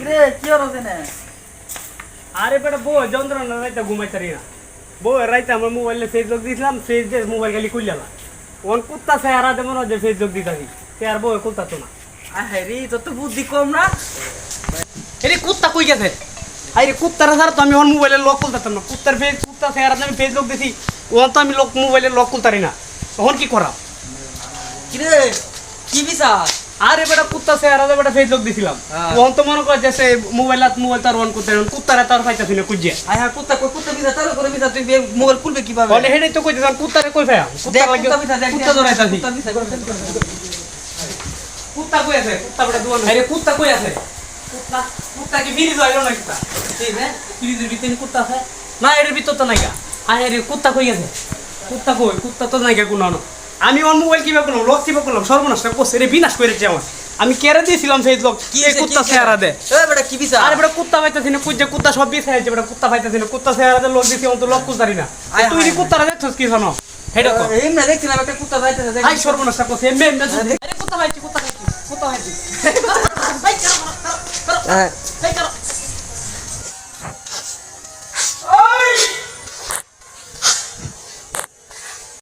কিরে কি হচ্ছে না? আরে বেটা বউ যন্ত্রণা রাইতে ঘুমাইতারি না। বউ রাইতে আমার মোবাইলে ফেসবুক দিয়েছিলাম, ফেস দিয়ে মোবাইল খালি খুললাম। ওন কুত্তা চেহারা দেবো না যে ফেসবুক দিতাছি, সে আর বউ কুত্তা তো না। আরে তোর তো বুদ্ধি কম না। এরে কুত্তা কই গেছে? আরে কুত্তারা ছাড়া তো আমি ওর মোবাইলে লক খুলতাম না। কুত্তা চেহারা আমি ফেসবুক দিছি, ওন তো আমি মোবাইলে লক খুলতারি না। তখন কি করা? কিরে কি বিচার? আরে বেটা কুত্তা চেহারা দিয়ে বেটা ফেসবুক দিছিলাম। ওন তো মনে করে যে সে মোবাইল তার অন করতে কুত্তারা তার পাইতাছি না কুজিয়ে। আয় হ্যাঁ কুত্তা বিচার চালু করে বিচার তুই মোবাইল খুলবে কিভাবে? বলে হেডেই তো কইতাম কুত্তারে কই ফায়া? দেখ কুত্তা বিচার দেখ কুত্তা ধরাইতাছি। কুত্তা বিচার করে কুত্তা কই আছে? কুত্তা বেটা দুয়ান। আরে কুত্তা কই আছে? কুত্তা কি ফিরিজ হইলো না কিতা? ঠিক হ্যাঁ ফ্রিজের ভিতরে কুত্তা আছে না এর ভিতর তো নাইগা। আরে কুত্তা কই গেছে? কুত্তা কই? কুত্তা তো নাইগা কোনো না। আমি ওর মোবাইল কিভাবে করলাম? লক কিভাবে করলাম? সর্বনাশটা করছে রে, বিনাশ করেছে আমার। আমি কেড়ে দিয়েছিলাম সেই লক। এই কুত্তা চেহারা দে। এ বেটা কি বিচার? আরে বেটা কুত্তা পাইতাছি না, কুজ্জে কুত্তা সব বিছাই আছে বেটা, কুত্তা পাইতাছি না। কুত্তা চেহারা দে লক দিছি, অন তো লক কুত্তারি না। তুই নি কুত্তারা দেখছস কি জানো? হেডা কর। এমনি দেখছিলাম একটা কুত্তা যাইতেছে দেখ। আই সর্বনাশটা করছে। এমনি আরে কুত্তা পাইছি। হ্যাঁ এই করো।